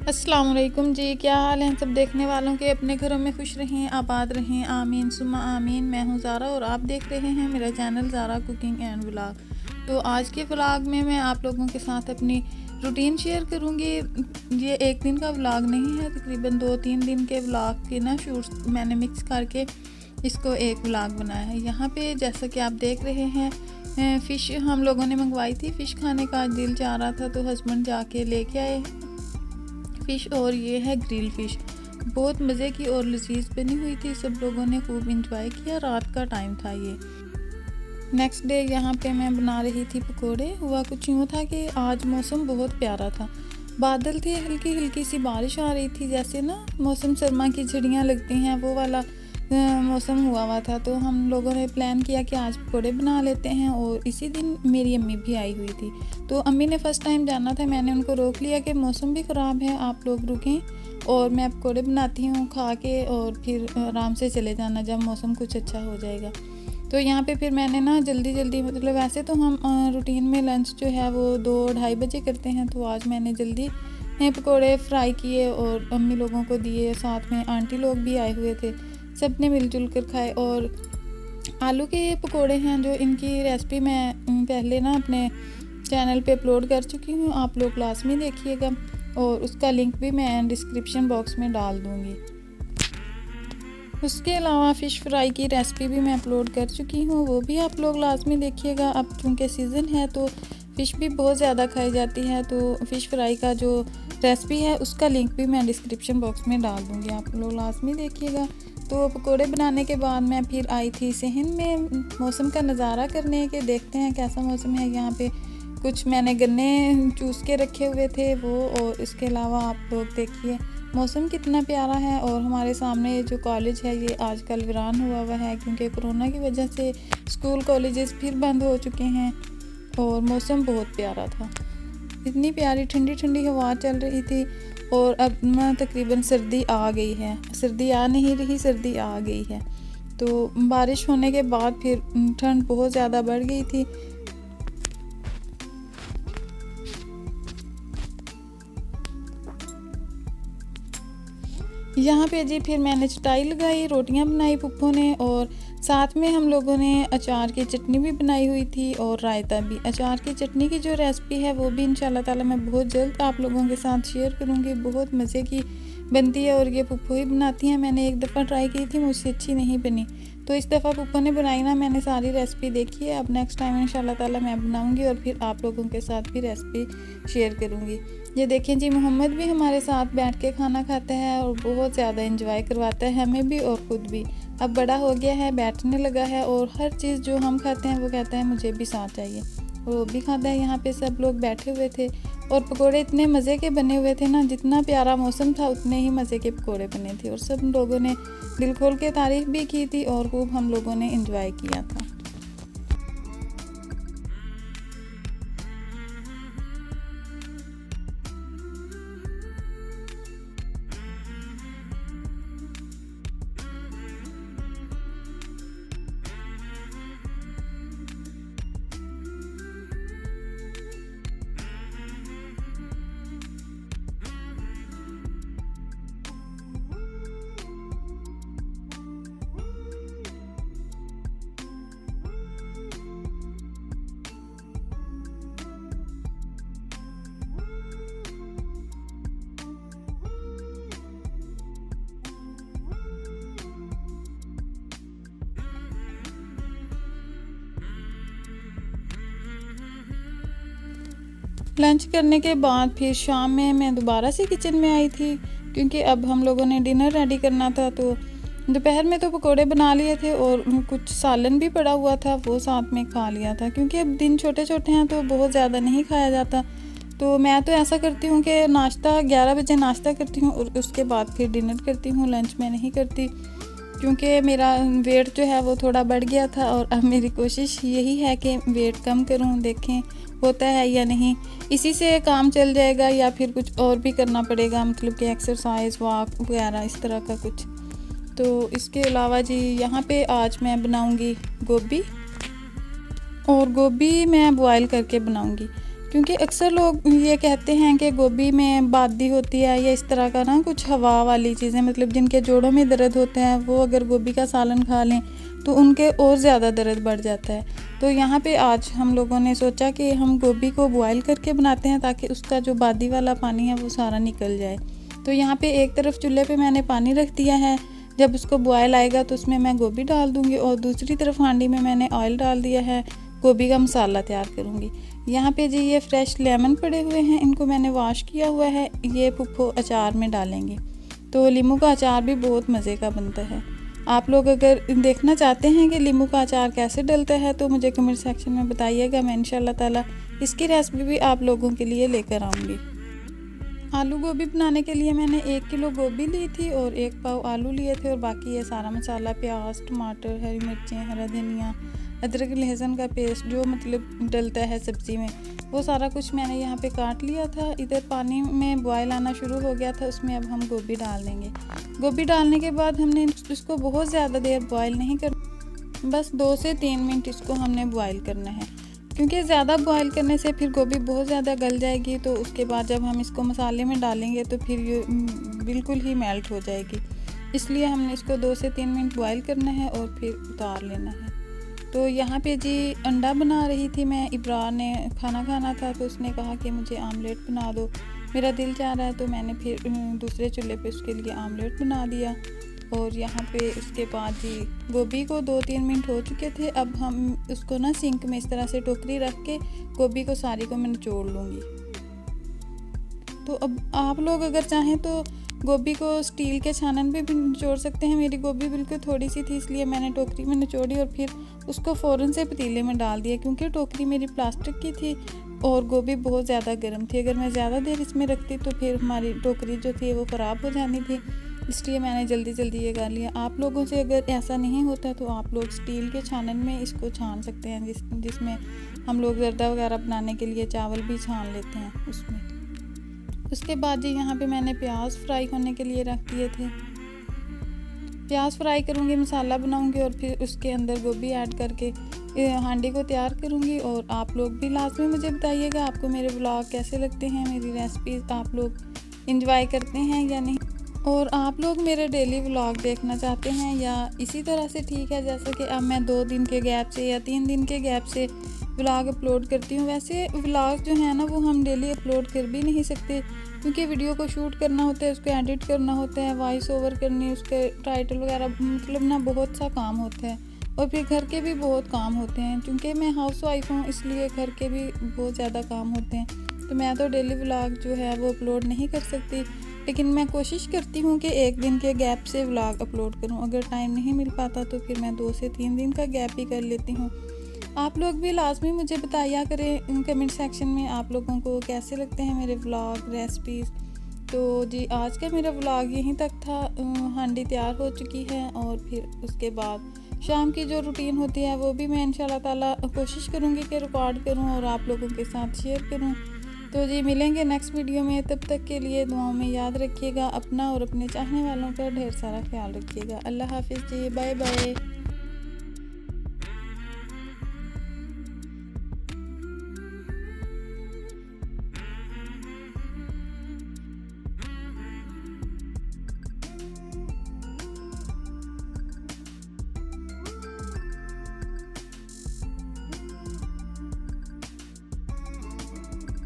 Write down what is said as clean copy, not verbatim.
अस्सलाम वालेकुम जी, क्या हाल हैं सब देखने वालों के। अपने घरों में खुश रहें, आबाद रहें, आमीन सुम्मा आमीन। मैं हूं ज़ारा और आप देख रहे हैं मेरा channel Zara cooking and vlog. तो आज के व्लॉग में मैं आप लोगों के साथ अपनी रूटीन शेयर करूंगी। ये एक दिन का व्लॉग नहीं है, तकरीबन 2-3 दिन के व्लॉग के ना शूट्स मैंने मिक्स करके इसको एक व्लॉग बनाया है। यहाँ पे जैसा कि आप देख रहे हैं फ़िश हम लोगों ने मंगवाई थी। फ़िश खाने का दिल चाह रहा था तो हस्बैंड जाके लेके आए फ़िश, और ये है ग्रिल फ़िश। बहुत मज़े की और लजीज बनी हुई थी, सब लोगों ने खूब इंजॉय किया। रात का टाइम था ये। नेक्स्ट डे यहाँ पे मैं बना रही थी पकोड़े। हुआ कुछ यूँ था कि आज मौसम बहुत प्यारा था, बादल थे, हल्की हल्की सी बारिश आ रही थी, जैसे ना मौसम सरमा की झड़ियाँ लगती हैं वो वाला मौसम हुआ था। तो हम लोगों ने प्लान किया कि आज पकोड़े बना लेते हैं, और इसी दिन मेरी अम्मी भी आई हुई थी। तो अम्मी ने फ़र्स्ट टाइम जाना था, मैंने उनको रोक लिया कि मौसम भी ख़राब है, आप लोग रुकें और मैं पकोड़े बनाती हूँ, खा के और फिर आराम से चले जाना जब मौसम कुछ अच्छा हो जाएगा। तो यहाँ पे फिर मैंने ना जल्दी जल्दी, मतलब वैसे तो हम रूटीन में लंच जो है वो 2-2:30 बजे करते हैं, तो आज मैंने जल्दी पकोड़े फ्राई किए और अम्मी लोगों को दिए। साथ में आंटी लोग भी आए हुए थे, सब ने मिलजुल कर खाए। और आलू के ये पकोड़े हैं जो इनकी रेसिपी मैं पहले ना अपने चैनल पे अपलोड कर चुकी हूँ, आप लोग लाजमी देखिएगा, और उसका लिंक भी मैं डिस्क्रिप्शन बॉक्स में डाल दूँगी। उसके अलावा फ़िश फ्राई की रेसिपी भी मैं अपलोड कर चुकी हूँ, वो भी आप लोग लाजमी देखिएगा। अब चूँकि सीज़न है तो फ़िश भी बहुत ज़्यादा खाई जाती है, तो फ़िश फ्राई का जो रेसिपी है उसका लिंक भी मैं डिस्क्रिप्शन बॉक्स में डाल दूँगी, आप लोग लाजमी देखिएगा। तो पकोड़े बनाने के बाद मैं फिर आई थी सहन में मौसम का नज़ारा करने के, देखते हैं कैसा मौसम है। यहाँ पे कुछ मैंने गन्ने चूस के रखे हुए थे वो, और इसके अलावा आप लोग देखिए मौसम कितना प्यारा है। और हमारे सामने जो कॉलेज है ये आजकल वीरान हुआ है, क्योंकि कोरोना की वजह से स्कूल कॉलेजेस फिर बंद हो चुके हैं, और मौसम बहुत प्यारा था। इतनी प्यारी ठंडी ठंडी हवा चल रही थी, और अब ना तकरीबन सर्दी आ गई है, सर्दी आ नहीं रही, सर्दी आ गई है। तो बारिश होने के बाद फिर ठंड बहुत ज़्यादा बढ़ गई थी। यहाँ पे जी फिर मैंने चटाई लगाई, रोटियां बनाई पुप्पो ने, और साथ में हम लोगों ने अचार की चटनी भी बनाई हुई थी और रायता भी। अचार की चटनी की जो रेसिपी है वो भी इंशाल्लाह ताला मैं बहुत जल्द आप लोगों के साथ शेयर करूँगी। बहुत मज़े की बनती है और ये पुप्पो ही बनाती हैं। मैंने एक दफ़ा ट्राई की थी, मुझसे अच्छी नहीं बनी, तो इस दफ़ा पुप्पो ने बनाई ना, मैंने सारी रेसिपी देखी है। अब नेक्स्ट टाइम इंशाल्लाह ताला मैं बनाऊँगी और फिर आप लोगों के साथ भी रेसिपी शेयर करूँगी। ये देखें जी, मोहम्मद भी हमारे साथ बैठ के खाना खाता है और बहुत ज़्यादा इंजॉय करवाता है हमें भी और ख़ुद भी। अब बड़ा हो गया है, बैठने लगा है, और हर चीज़ जो हम खाते हैं वो कहता है मुझे भी साथ चाहिए, वो भी खाता है। यहाँ पे सब लोग बैठे हुए थे और पकोड़े इतने मज़े के बने हुए थे ना, जितना प्यारा मौसम था उतने ही मज़े के पकोड़े बने थे, और सब लोगों ने दिल खोल के तारीफ़ भी की थी और खूब हम लोगों ने इंजॉय किया था। लंच करने के बाद फिर शाम में मैं दोबारा से किचन में आई थी, क्योंकि अब हम लोगों ने डिनर रेडी करना था। तो दोपहर में तो पकोड़े बना लिए थे और कुछ सालन भी पड़ा हुआ था, वो साथ में खा लिया था, क्योंकि अब दिन छोटे छोटे हैं तो बहुत ज़्यादा नहीं खाया जाता। तो मैं तो ऐसा करती हूँ कि नाश्ता 11 बजे नाश्ता करती हूँ और उसके बाद फिर डिनर करती हूँ, लंच में नहीं करती, क्योंकि मेरा वेट जो है वो थोड़ा बढ़ गया था। और अब मेरी कोशिश यही है कि वेट कम करूँ, देखें होता है या नहीं, इसी से काम चल जाएगा या फिर कुछ और भी करना पड़ेगा, मतलब कि एक्सरसाइज वॉक वगैरह इस तरह का कुछ। तो इसके अलावा जी यहाँ पे आज मैं बनाऊँगी गोभी, और गोभी मैं बॉयल करके बनाऊँगी। क्योंकि अक्सर लोग ये कहते हैं कि गोभी में बादी होती है या इस तरह का ना कुछ हवा वाली चीज़ें, मतलब जिनके जोड़ों में दर्द होते हैं वो अगर गोभी का सालन खा लें तो उनके और ज़्यादा दर्द बढ़ जाता है। तो यहाँ पे आज हम लोगों ने सोचा कि हम गोभी को बॉयल करके बनाते हैं ताकि उसका जो बादी वाला पानी है वो सारा निकल जाए। तो यहाँ पे एक तरफ चूल्हे पे मैंने पानी रख दिया है, जब उसको बॉयल आएगा तो उसमें मैं गोभी डाल दूँगी और दूसरी तरफ हांडी में मैंने ऑयल डाल दिया है, गोभी का मसाला तैयार करूँगी। यहाँ पे जी ये फ्रेश लेमन पड़े हुए हैं, इनको मैंने वॉश किया हुआ है, ये पुप्पो अचार में डालेंगे। तो नींबू का अचार भी बहुत मज़े का बनता है। आप लोग अगर देखना चाहते हैं कि नींबू का अचार कैसे डलता है तो मुझे कमेंट सेक्शन में बताइएगा, मैं इंशाल्लाह ताला इसकी रेसिपी भी आप लोगों के लिए लेकर आऊँगी। आलू गोभी बनाने के लिए मैंने 1 किलो गोभी ली थी और 1 पाव आलू लिए थे और बाकी ये सारा मसाला प्याज, टमाटर, हरी मिर्चें, हरा धनिया, अदरक लहसुन का पेस्ट जो मतलब डलता है सब्ज़ी में, वो सारा कुछ मैंने यहाँ पे काट लिया था। इधर पानी में बॉयल आना शुरू हो गया था, उसमें अब हम गोभी डाल देंगे। गोभी डालने के बाद हमने इसको बहुत ज़्यादा देर बॉयल नहीं करना, बस 2 से 3 मिनट इसको हमने बॉयल करना है, क्योंकि ज़्यादा बॉयल करने से फिर गोभी बहुत ज़्यादा गल जाएगी। तो उसके बाद जब हम इसको मसाले में डालेंगे तो फिर ये बिल्कुल ही मेल्ट हो जाएगी, इसलिए हमने इसको 2 से 3 मिनट बॉयल करना है और फिर उतार लेना है। तो यहाँ पे जी अंडा बना रही थी मैं, इब्रार ने खाना खाना था तो उसने कहा कि मुझे आमलेट बना दो, मेरा दिल चाह रहा है, तो मैंने फिर दूसरे चूल्हे पे उसके लिए आमलेट बना दिया। और यहाँ पे उसके बाद जी गोभी को 2-3 मिनट हो चुके थे, अब हम उसको ना सिंक में इस तरह से टोकरी रख के गोभी को सारी को मैं निचोड़ लूँगी। तो अब आप लोग अगर चाहें तो गोभी को स्टील के छानन पे भी निचोड़ सकते हैं। मेरी गोभी बिल्कुल थोड़ी सी थी इसलिए मैंने टोकरी में निचोड़ी और फिर उसको फ़ौरन से पतीले में डाल दिया, क्योंकि टोकरी मेरी प्लास्टिक की थी और गोभी बहुत ज़्यादा गर्म थी। अगर मैं ज़्यादा देर इसमें रखती तो फिर हमारी टोकरी जो थी वो ख़राब हो जानी थी, इसलिए मैंने जल्दी जल्दी ये कर लिया। आप लोगों से अगर ऐसा नहीं होता तो आप लोग स्टील के छानन में इसको छान सकते हैं, जिसमें हम लोग जर्दा वगैरह बनाने के लिए चावल भी छान लेते हैं उसमें। उसके बाद जी यहाँ पे मैंने प्याज फ्राई होने के लिए रख दिए थे। प्याज फ्राई करूँगी, मसाला बनाऊँगी और फिर उसके अंदर गोभी ऐड करके हांडी को तैयार करूँगी। और आप लोग भी लाजमी मुझे बताइएगा आपको मेरे व्लॉग कैसे लगते हैं, मेरी रेसिपीज़ आप लोग एंजॉय करते हैं या नहीं, और आप लोग मेरे डेली व्लॉग देखना चाहते हैं या इसी तरह से ठीक है जैसे कि अब मैं 2 दिन के गैप से या 3 दिन के गैप से व्लॉग अपलोड करती हूँ। वैसे व्लॉग जो है ना वो हम डेली अपलोड कर भी नहीं सकते, क्योंकि वीडियो को शूट करना होता है, उसको एडिट करना होता है, वॉइस ओवर करनी, उसके टाइटल वगैरह, मतलब ना बहुत सा काम होता है, और फिर घर के भी बहुत काम होते हैं। क्योंकि मैं हाउस वाइफ हूँ इसलिए घर के भी बहुत ज़्यादा काम होते हैं, तो मैं तो डेली व्लॉग जो है वो अपलोड नहीं कर सकती। लेकिन मैं कोशिश करती हूँ कि 1 दिन के गैप से व्लॉग अपलोड करूँ। अगर टाइम नहीं मिल पाता तो फिर मैं 2 से 3 दिन का गैप ही कर लेती हूँ। आप लोग भी लाजमी मुझे बताया करें कमेंट सेक्शन में आप लोगों को कैसे लगते हैं मेरे व्लॉग, रेसिपीज़। तो जी आज का मेरा व्लॉग यहीं तक था। हांडी तैयार हो चुकी है और फिर उसके बाद शाम की जो रूटीन होती है वो भी मैं इंशाल्लाह ताला कोशिश करूँगी कि रिकॉर्ड करूँ और आप लोगों के साथ शेयर करूँ। तो जी मिलेंगे नेक्स्ट वीडियो में, तब तक के लिए दुआओं में याद रखिएगा अपना और अपने चाहने वालों का ढेर सारा ख्याल रखिएगा। अल्लाह हाफिज़ जी, बाय बाय।